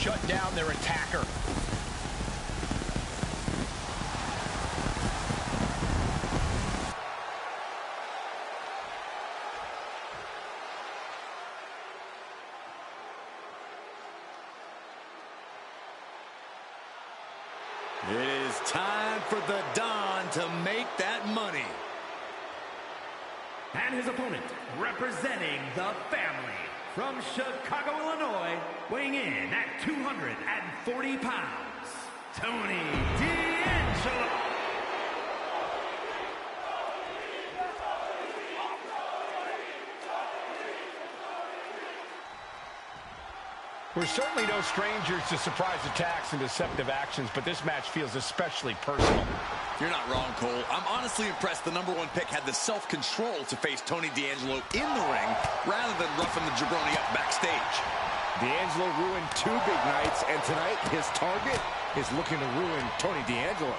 shut down their attacker. It is time for the Don to make that money. And his opponent, representing the family, from Chicago, Illinois, weighing in at 240 pounds, Tony D'Angelo. We're certainly no strangers to surprise attacks and deceptive actions, but this match feels especially personal. You're not wrong, Cole. I'm honestly impressed the #1 pick had the self-control to face Tony D'Angelo in the ring rather than roughing the jabroni up backstage. D'Angelo ruined 2 big nights, and tonight his target is looking to ruin Tony D'Angelo.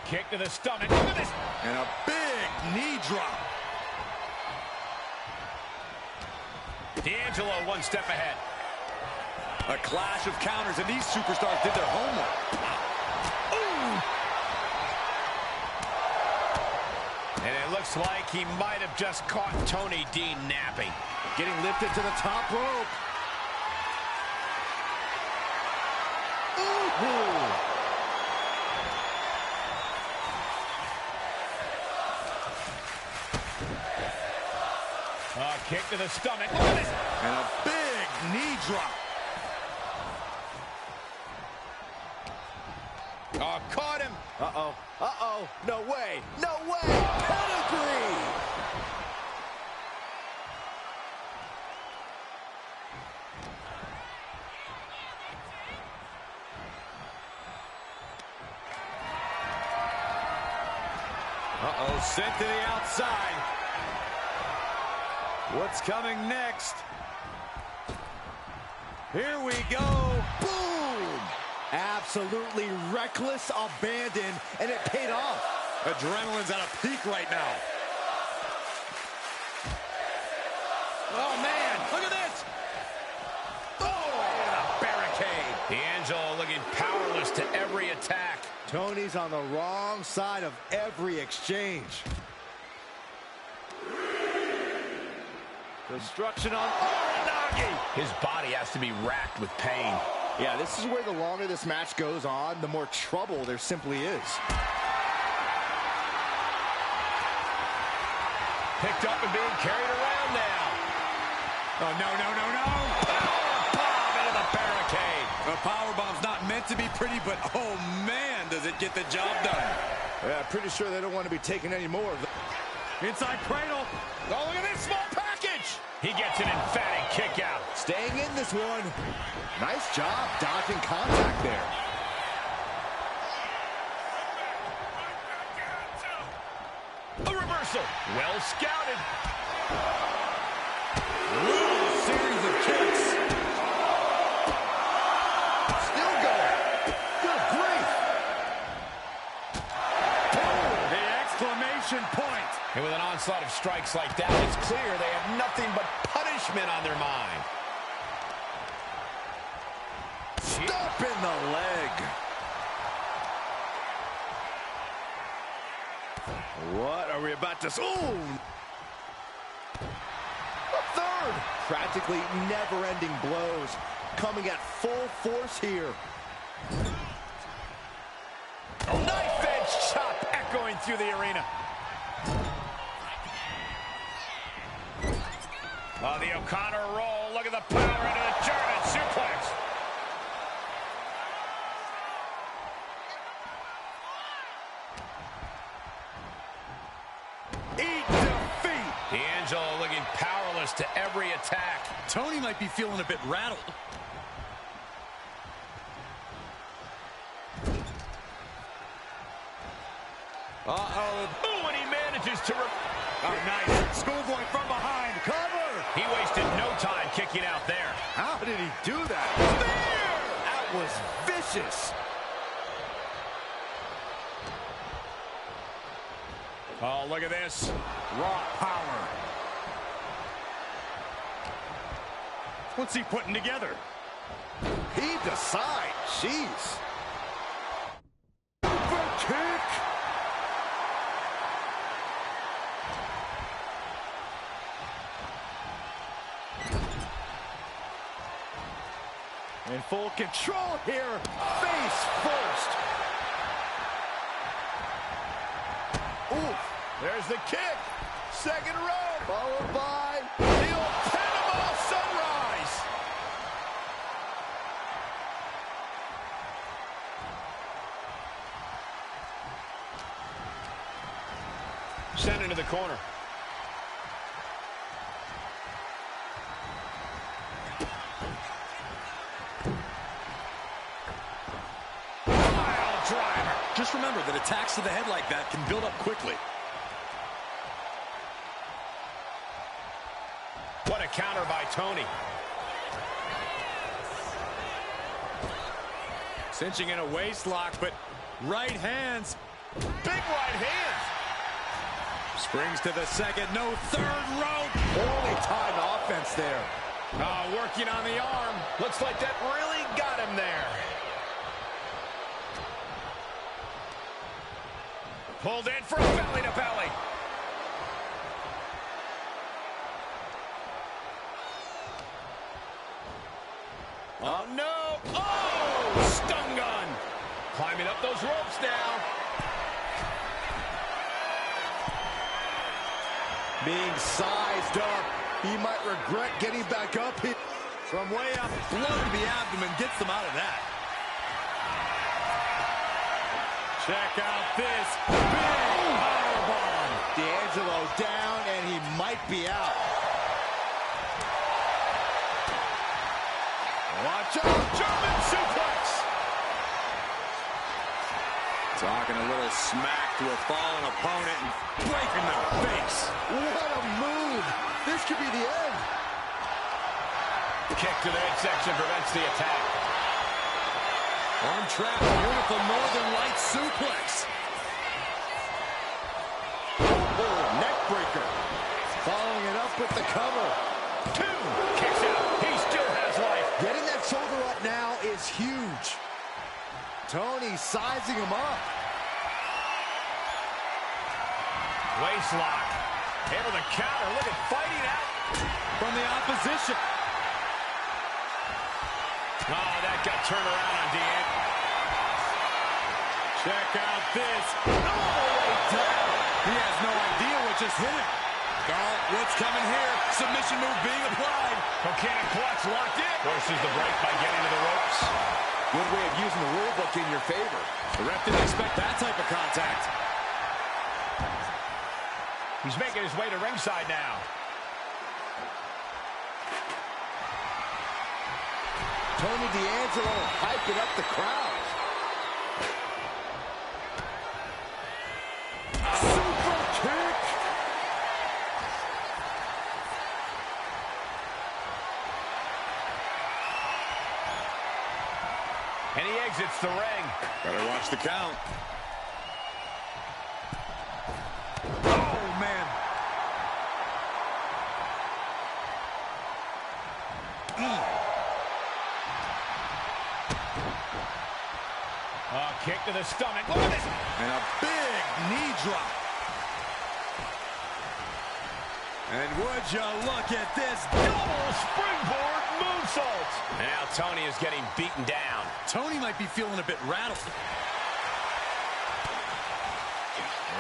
Kick to the stomach. Look at this. And a big knee drop. D'Angelo one step ahead. A clash of counters, and these superstars did their homework. Ooh. And it looks like he might have just caught Tony D napping. Getting lifted to the top rope. Ooh. Kick to the stomach. Look at this. And a big knee drop. Caught him. Uh-oh. Uh-oh. No way. No way. Pedigree. Uh-oh, sent to the outside. What's coming next? Here we go. Boom! Absolutely reckless abandon, and it paid off. Adrenaline's at a peak right now. Oh, man. Look at this. Oh, and a barricade. D'Angelo looking powerless to every attack. Tony's on the wrong side of every exchange. Destruction on Uranagi. His body has to be racked with pain. Yeah, this is where the longer this match goes on, the more trouble there simply is. Picked up and being carried around now. Oh, no, no, no, no. Bomb into the barricade. A powerbomb's not meant to be pretty, but oh, man, does it get the job done. Yeah, pretty sure they don't want to be taking any more of them. Inside cradle. Oh, look at this small package. He gets an emphatic kick out. Staying in this one. Nice job dodging contact there. A reversal. Well scouted. Ooh, series of kicks. Still going. Good grief. The exclamation point. And with an onslaught of strikes like that, it's clear they have nothing but punishment on their mind. Stop in the leg. What are we about to... Ooh! A third! Practically never-ending blows coming at full force here. A knife-edge chop echoing through the arena. Oh, the O'Connor roll. Look at the power into the German suplex. Eat defeat. D'Angelo looking powerless to every attack. Tony might be feeling a bit rattled. Uh-oh. Ooh, and he manages to... Oh, nice. Schoolboy from behind. Cover! He wasted no time kicking out there. How did he do that? Spear! That was vicious. Oh, look at this. Raw power. What's he putting together? He decides. Jeez. Super kick. In full control here. Face first. Ooh. There's the kick. Second row. Followed by The old Panama Sunrise. Sent into the corner. Pile driver. Just remember that attacks to the head like that can build up quickly. What a counter by Tony. Cinching in a waist lock, but right hands. Big right hand. Springs to the second, no third rope. poorly timed offense there. Working on the arm. Looks like that really got him there. Pulled in for a belly to belly. Oh, no. Oh, stun gun. Climbing up those ropes now. Being sized up. He might regret getting back up. From way up, blow to the abdomen gets them out of that. Check out this big powerbomb. D'Angelo down, and he might be out. Watch out, German suplex. Talking a little smack to a fallen opponent and breaking their face. What a move. This could be the end. Kick to the midsection prevents the attack. On track, beautiful Northern Light suplex. Oh, neck breaker. Following it up with the cover. 2. Kicks out. He still has life. Getting that shoulder up now is huge. Tony sizing him up. Waist lock. Able to counter. Look at fighting out From the opposition. Oh, that got turned around on D'Angelo. Check out this. All the way down. He has no idea what just hit him. Oh, what's coming here? Submission move being applied. Coquina clutch locked in. Forces the break by getting to the ropes. Good way of using the rule book in your favor. The ref didn't expect that type of contact. He's making his way to ringside now. Tony D'Angelo hyping up the crowd. Super kick. And he exits the ring. Better watch the count. Oh, man. Kick to the stomach. Look at this. And a big knee drop. And would you look at this Double springboard moonsault. Now Tony is getting beaten down. Tony might be feeling a bit rattled.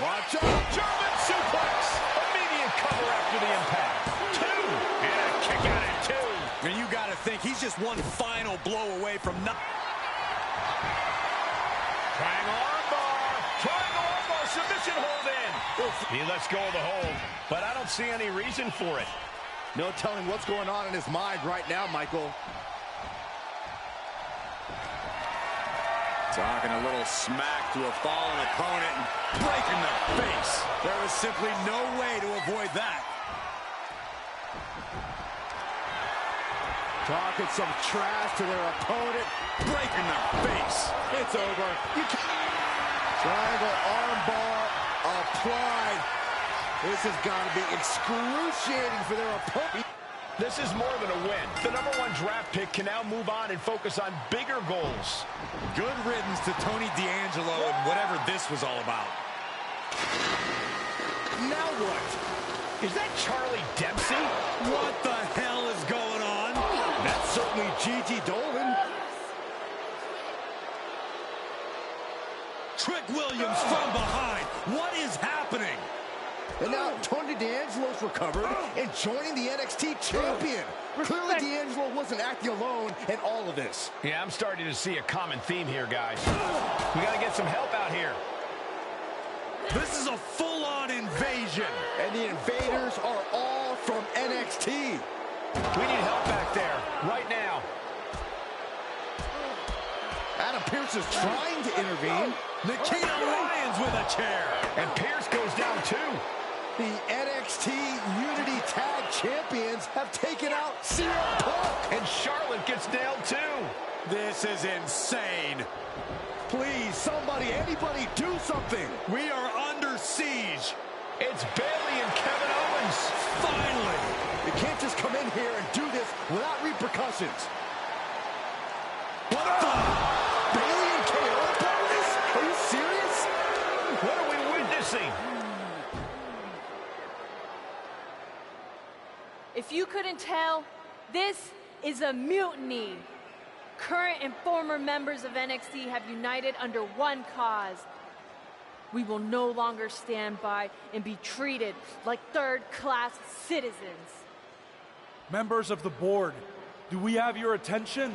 Watch out. German suplex. Immediate cover after the impact. 2. And a kick out at 2. And you got to think he's just one final blow away from nothing. Triangle armbar. Triangle armbar. Submission hold in. He lets go of the hold, but I don't see any reason for it. No telling what's going on in his mind right now, Michael. Talking a little smack to a fallen opponent and breaking their face. There is simply no way to avoid that. Talking some trash to their opponent. Breaking their face. It's over. Triangle armbar applied. This has got to be excruciating for their opponent. This is more than a win. The #1 draft pick can now move on and focus on bigger goals. Good riddance to Tony D'Angelo and whatever this was all about. Now what? Is that Charlie Dempsey? What the hell is going on? That's certainly Gigi Dolan. Trick Williams from behind. What is happening? And now Tony D'Angelo's recovered and joining the NXT champion. Clearly D'Angelo wasn't acting alone in all of this. Yeah, I'm starting to see a common theme here, guys. We got to get some help out here. This is a full-on invasion. And the invaders are all from NXT. We need help back there, right now. Adam Pearce is trying to intervene. Nikita Lyons with a chair. And Pearce goes down too. The NXT Unity Tag Champions have taken out CM Punk. And Charlotte gets nailed too. This is insane. Please, somebody, anybody, do something. We are under siege. It's Bayley and Kevin Owens. Finally. You can't just come in here and do this without repercussions. What the? Bayley and KO are part of this? Are you serious? What are we witnessing? If you couldn't tell, this is a mutiny. Current and former members of NXT have united under one cause. We will no longer stand by and be treated like third-class citizens. Members of the board, do we have your attention?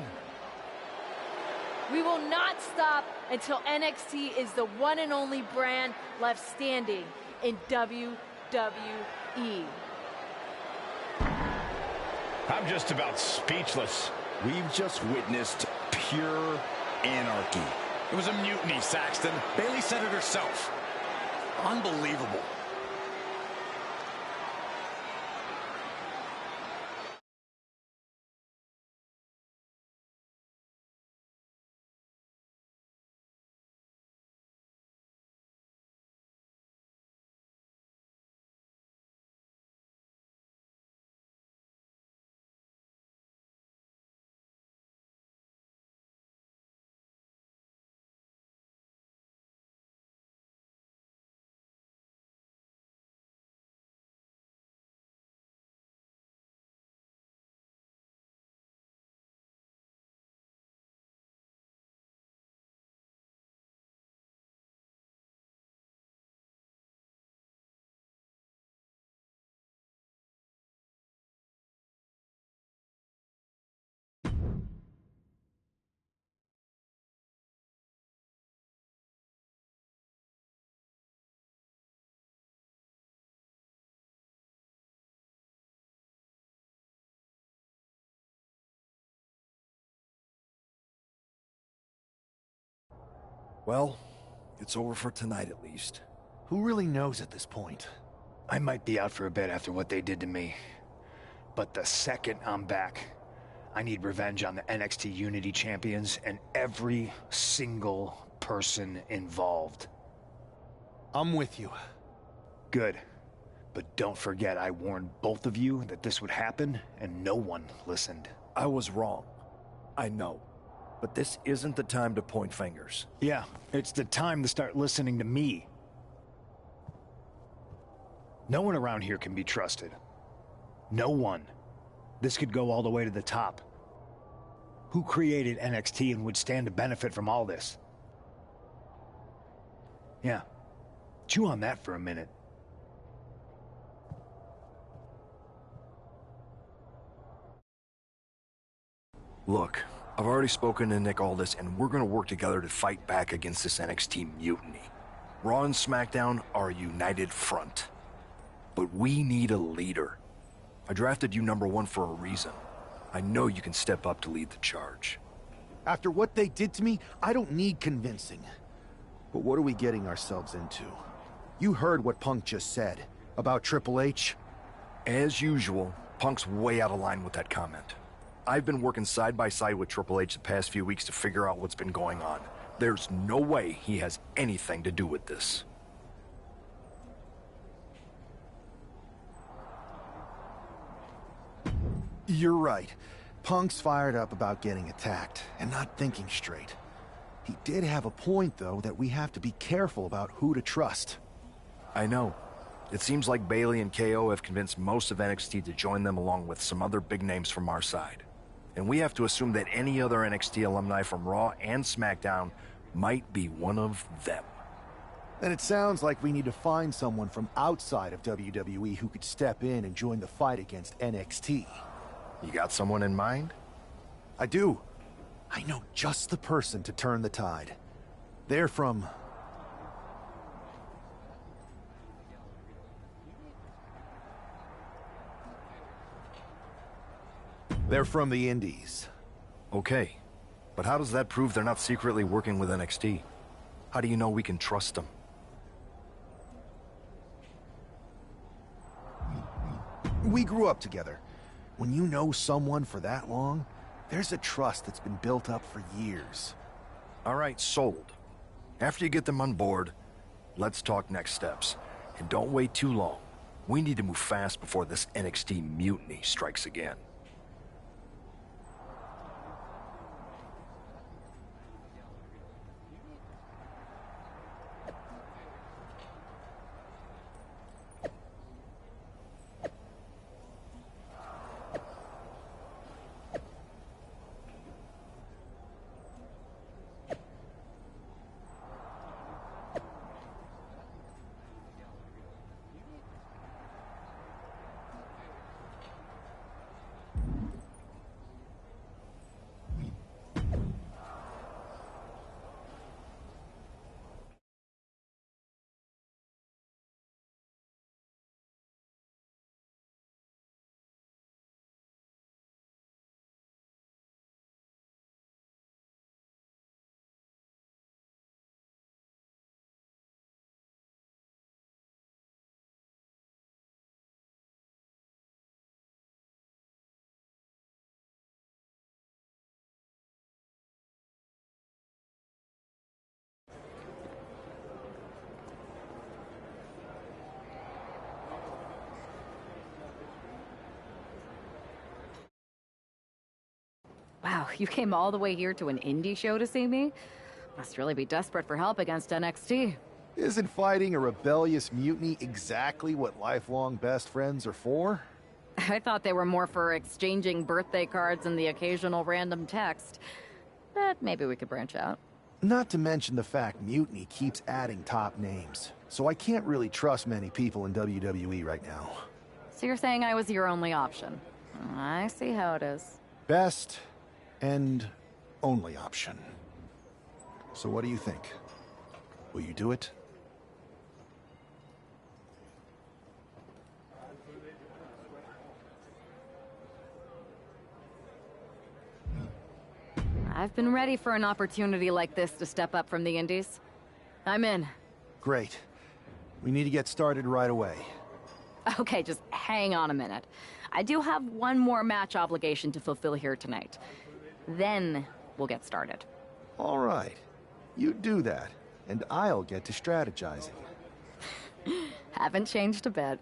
We will not stop until NXT is the one and only brand left standing in WWE. I'm just about speechless. We've just witnessed pure anarchy. It was a mutiny, Saxton. Bayley said it herself. Unbelievable. Well, it's over for tonight at least. Who really knows at this point? I might be out for a bit after what they did to me. But the second I'm back, I need revenge on the NXT Unity Champions and every single person involved. I'm with you. Good. But don't forget I warned both of you that this would happen, and no one listened. I was wrong. I know. But this isn't the time to point fingers. Yeah, it's the time to start listening to me. No one around here can be trusted. No one. This could go all the way to the top. Who created NXT and would stand to benefit from all this? Yeah. Chew on that for a minute. Look, I've already spoken to Nick Aldis, and we're gonna work together to fight back against this NXT mutiny. Raw and SmackDown are a united front. But we need a leader. I drafted you #1 for a reason. I know you can step up to lead the charge. After what they did to me, I don't need convincing. But what are we getting ourselves into? You heard what Punk just said about Triple H. As usual, Punk's way out of line with that comment. I've been working side by side with Triple H the past few weeks to figure out what's been going on. There's no way he has anything to do with this. You're right. Punk's fired up about getting attacked and not thinking straight. He did have a point, though, that we have to be careful about who to trust. I know. It seems like Bailey and KO have convinced most of NXT to join them along with some other big names from our side. And we have to assume that any other NXT alumni from Raw and SmackDown might be one of them. Then it sounds like we need to find someone from outside of WWE who could step in and join the fight against NXT. You got someone in mind? I do. I know just the person to turn the tide. They're from... They're from the Indies. Okay. But how does that prove they're not secretly working with NXT? How do you know we can trust them? We grew up together. When you know someone for that long, there's a trust that's been built up for years. All right, sold. After you get them on board, let's talk next steps. And don't wait too long. We need to move fast before this NXT mutiny strikes again. Wow, you came all the way here to an indie show to see me? Must really be desperate for help against NXT. Isn't fighting a rebellious mutiny exactly what lifelong best friends are for? I thought they were more for exchanging birthday cards and the occasional random text. But maybe we could branch out. Not to mention the fact Mutiny keeps adding top names, so I can't really trust many people in WWE right now. So you're saying I was your only option? I see how it is. Best and only option. So what do you think? Will you do it? I've been ready for an opportunity like this to step up from the indies. I'm in. Great. We need to get started right away. Okay, just hang on a minute. I do have one more match obligation to fulfill here tonight. Then we'll get started. All right. You do that, and I'll get to strategizing. Haven't changed a bit.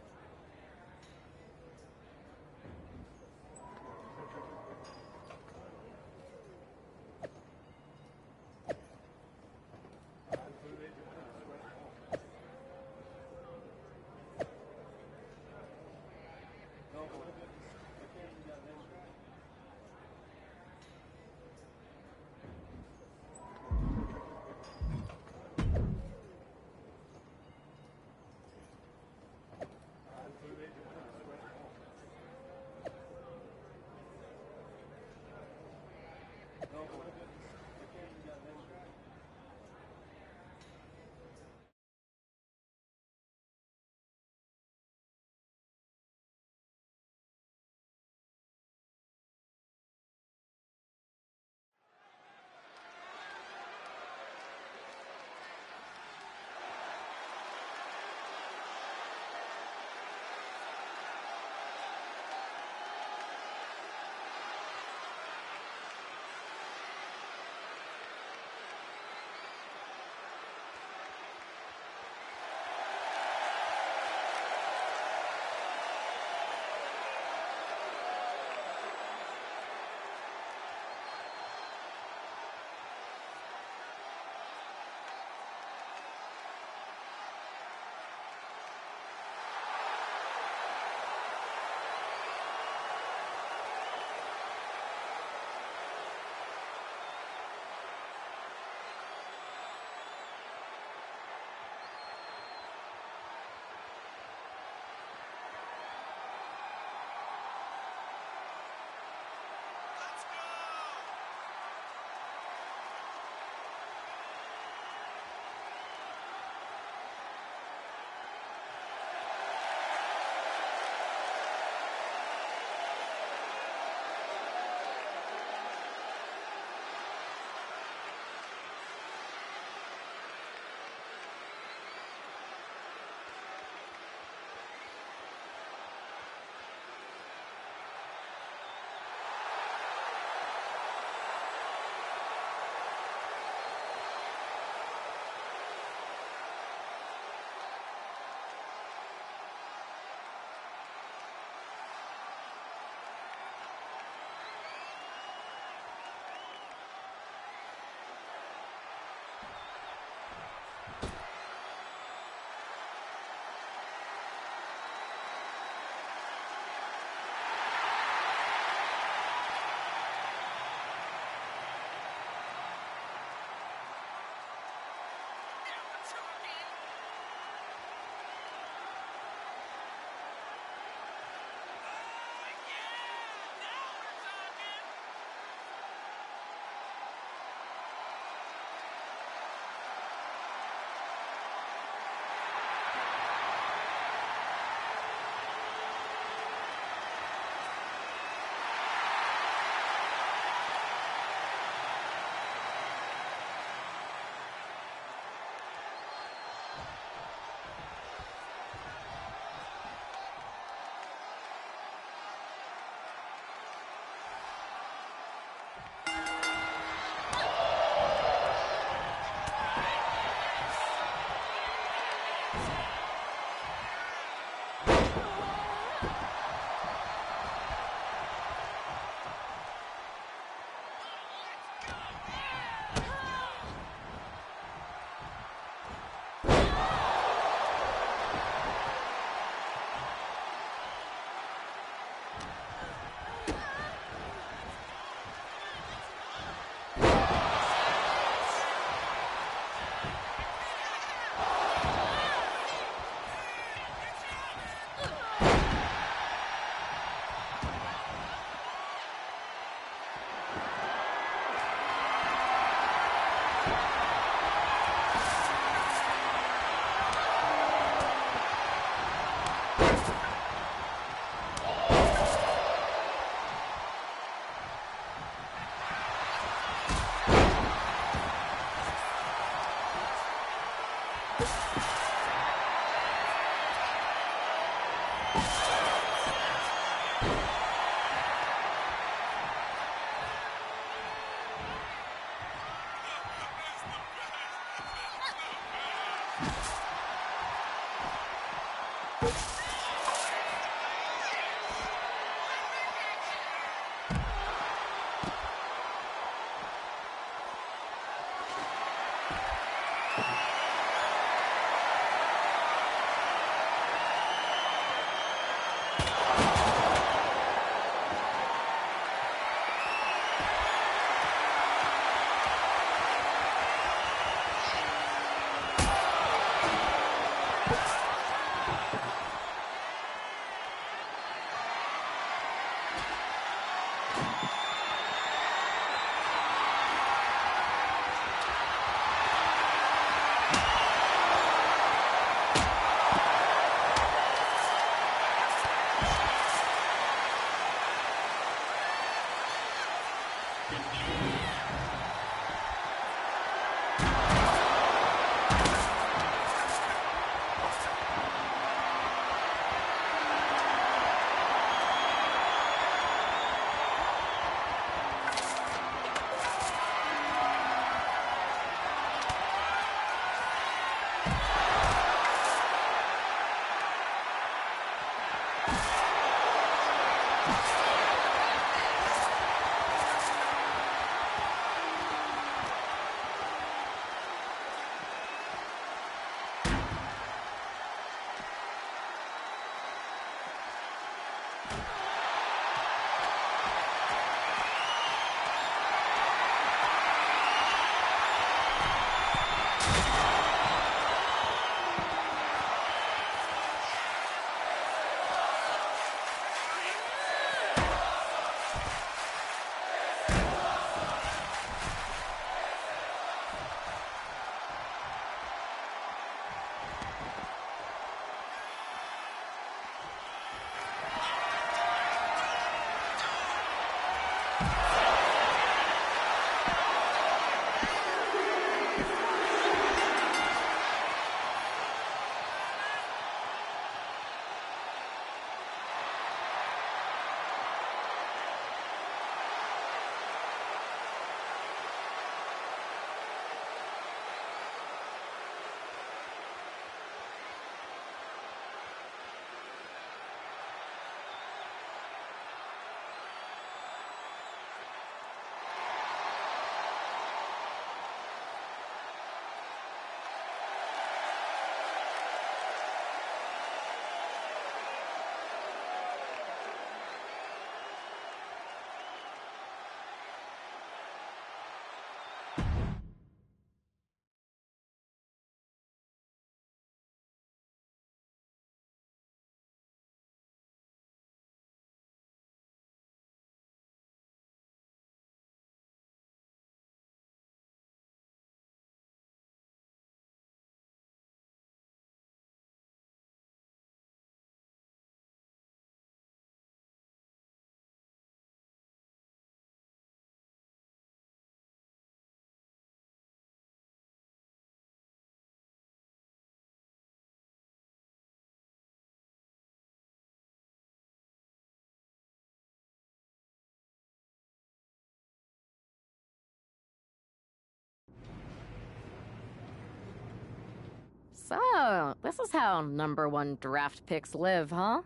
So, this is how #1 draft picks live, huh?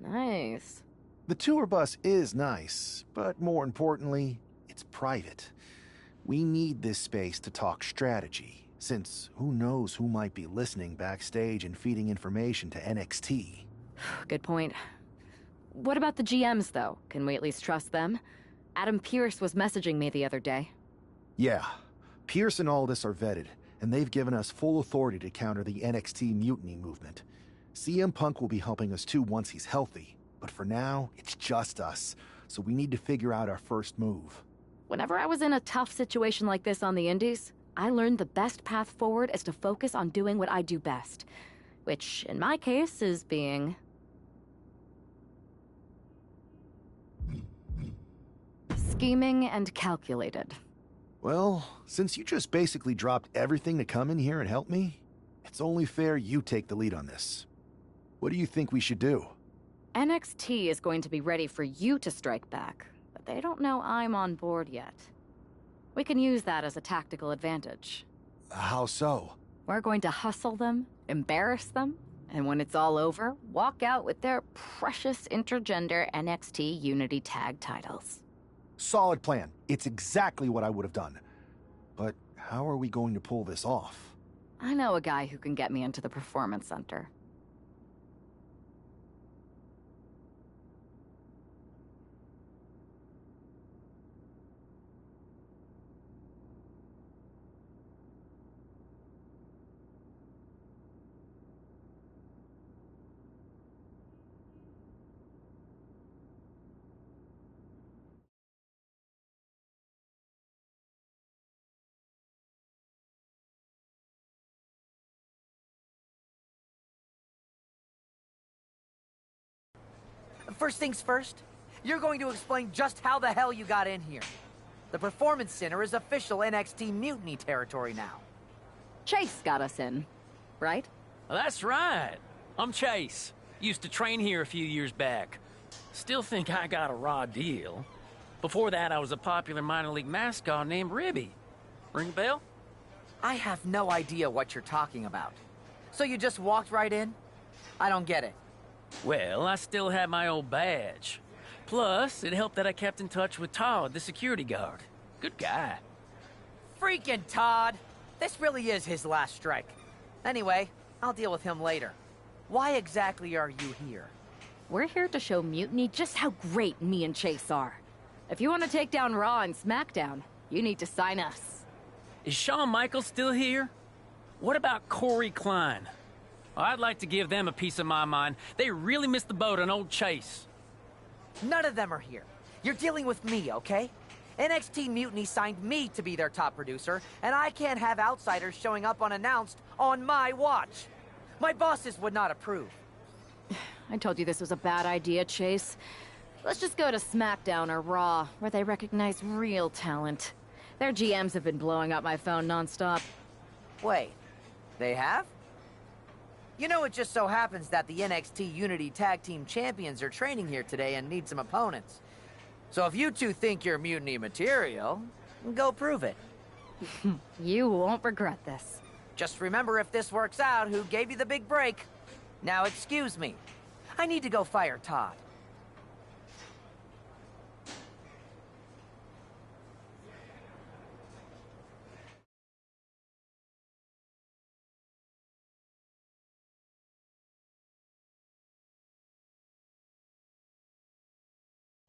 Nice. The tour bus is nice, but more importantly, it's private. We need this space to talk strategy, since who knows who might be listening backstage and feeding information to NXT. Good point. What about the GMs, though? Can we at least trust them? Adam Pearce was messaging me the other day. Yeah, Pierce and Aldis are vetted, and they've given us full authority to counter the NXT mutiny movement. CM Punk will be helping us too once he's healthy, but for now, it's just us, so we need to figure out our first move. Whenever I was in a tough situation like this on the Indies, I learned the best path forward is to focus on doing what I do best, which, in my case, is being scheming and calculated. Well, since you just basically dropped everything to come in here and help me, it's only fair you take the lead on this. What do you think we should do? NXT is going to be ready for you to strike back, but they don't know I'm on board yet. We can use that as a tactical advantage. How so? We're going to hustle them, embarrass them, and when it's all over, walk out with their precious intergender NXT Unity Tag titles. Solid plan. It's exactly what I would have done. But how are we going to pull this off? I know a guy who can get me into the Performance Center. First things first, you're going to explain just how the hell you got in here. The Performance Center is official NXT Mutiny territory now. Chase got us in, right? That's right. I'm Chase. Used to train here a few years back. Still think I got a raw deal. Before that, I was a popular minor league mascot named Ribby. Ring a bell? I have no idea what you're talking about. So you just walked right in? I don't get it. Well, I still had my old badge. Plus, it helped that I kept in touch with Todd, the security guard. Good guy. Freaking Todd! This really is his last strike. Anyway, I'll deal with him later. Why exactly are you here? We're here to show Mutiny just how great me and Chase are. If you want to take down Raw and SmackDown, you need to sign us. Is Shawn Michaels still here? What about Corey Klein? I'd like to give them a piece of my mind. They really missed the boat on old Chase. None of them are here. You're dealing with me, okay? NXT Mutiny signed me to be their top producer, and I can't have outsiders showing up unannounced on my watch. My bosses would not approve. I told you this was a bad idea, Chase. Let's just go to SmackDown or Raw, where they recognize real talent. Their GMs have been blowing up my phone nonstop. Wait, they have? You know, it just so happens that the NXT Unity Tag Team Champions are training here today and need some opponents. So if you two think you're Mutiny material, go prove it. You won't regret this. Just remember, if this works out, who gave you the big break. Now excuse me. I need to go fire Todd.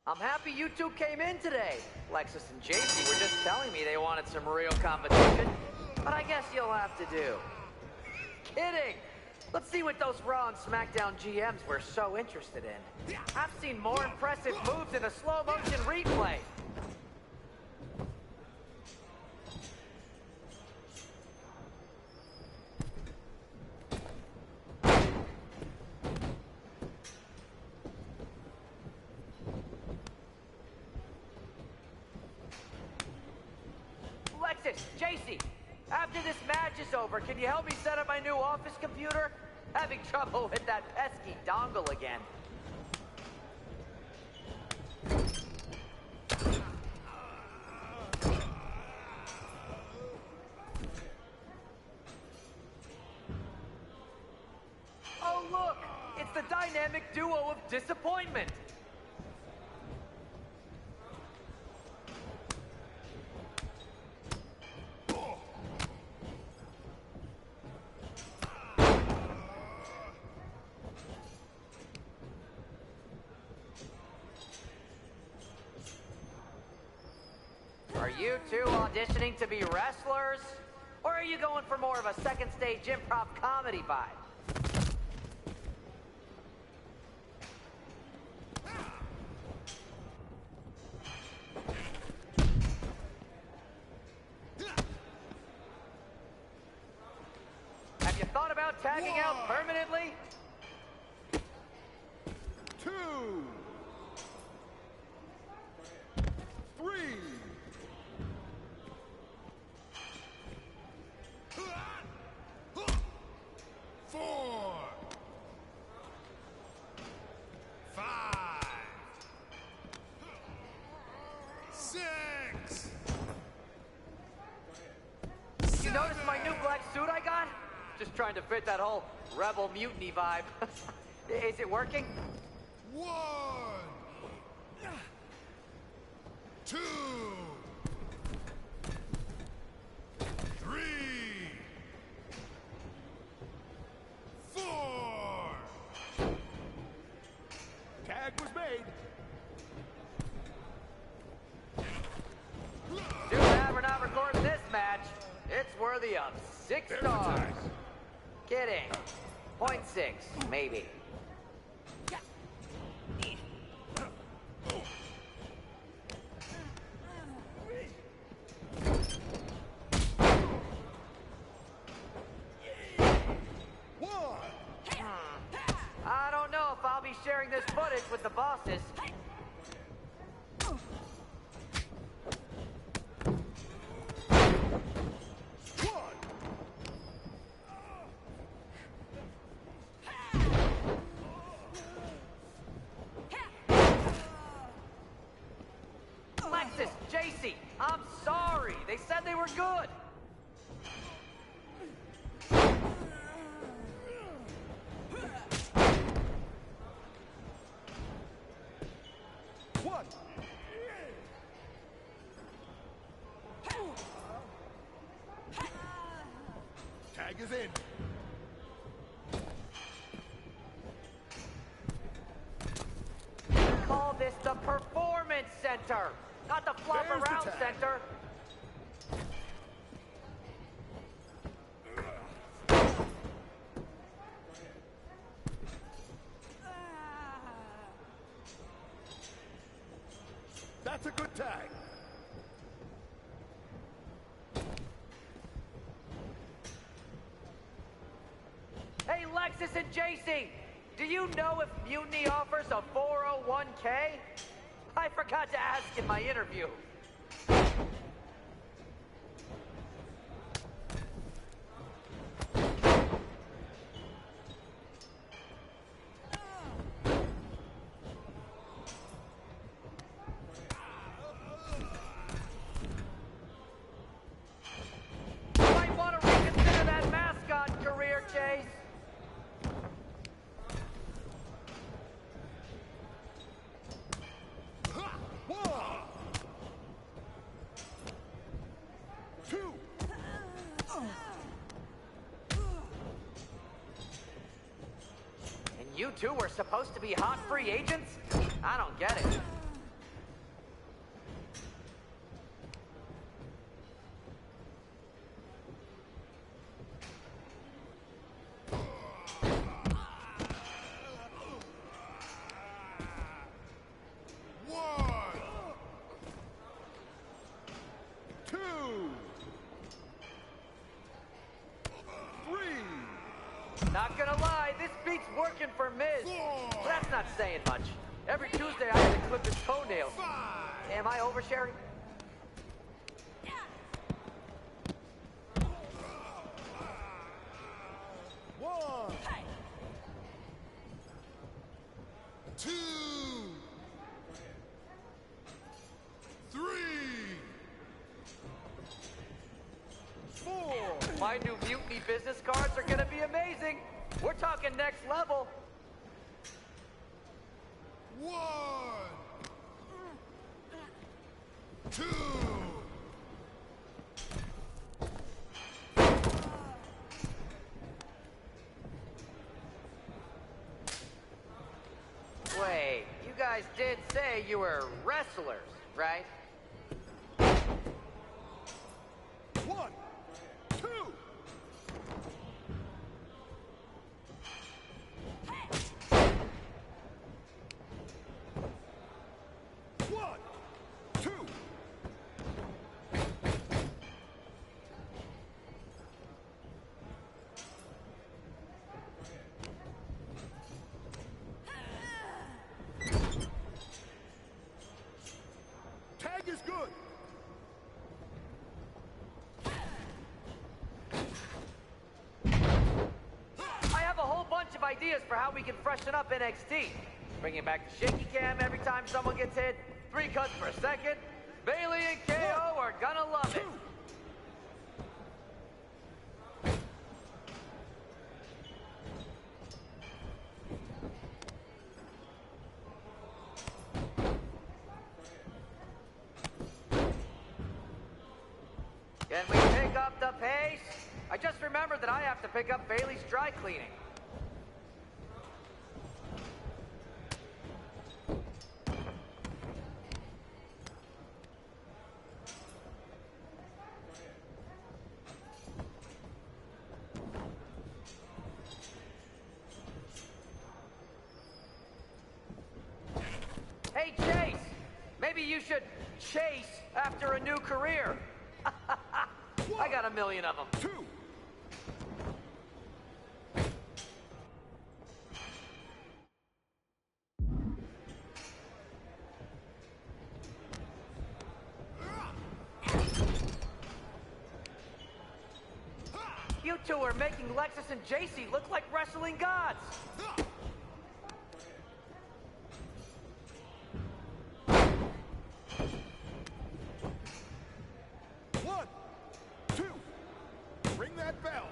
I'm happy you two came in today. Lexus and JC were just telling me they wanted some real competition, but I guess you'll have to do. Kidding! Let's see what those Raw and SmackDown GMs were so interested in. I've seen more impressive moves in a slow-motion replay. JC, after this match is over, can you help me set up my new office computer? Having trouble with that pesky dongle again. the dynamic duo of disappointment. Are you two auditioning to be wrestlers? Or are you going for more of a second stage improv comedy vibe? Have you thought about tagging out permanently? 2, 3. 4, 5, 6. You notice my new black suit I got? Just trying to fit that whole rebel mutiny vibe. Is it working? 1, 2, 3, 4. Tag was made. Too bad we're not recording this match. It's worthy of 6 stars. Kidding. 0.6, maybe. I don't know if I'll be sharing this footage with the bosses. Lexus, JC, I'm sorry. They said they were good. Tag is in. Call this the Performance Center, not the flop There's the around tag. center. That's a good tag. Hey, Lexus and JC, do you know if Mutiny offers a 401k? I forgot to ask in my interview. Might want to reconsider that mascot career, Chase. One, 2. And you two were supposed to be hot free agents? I don't get it. One, 2, 3. Not gonna lie, this beat's working for Miz. But that's not saying much. Every Tuesday I have to clip his toenails. Am I oversharing? One, 2, 3, 4. My new Mutiny business cards are gonna be amazing. We're talking next level. 1, 2. Wait, you guys did say you were wrestlers, right? 1, 2. 1, 2. Tag is good. I have a whole bunch of ideas for how we can freshen up NXT. Bringing back the shaky cam every time someone gets hit. 3 cuts per second. Bailey and KO are gonna love it. Can we pick up the pace? I just remembered that I have to pick up Bailey's dry cleaning. Hey, Chase! Maybe you should chase after a new career. I got a million of them. 2. You two are making Lexus and JC look like wrestling gods. 1, 2. Ring that bell.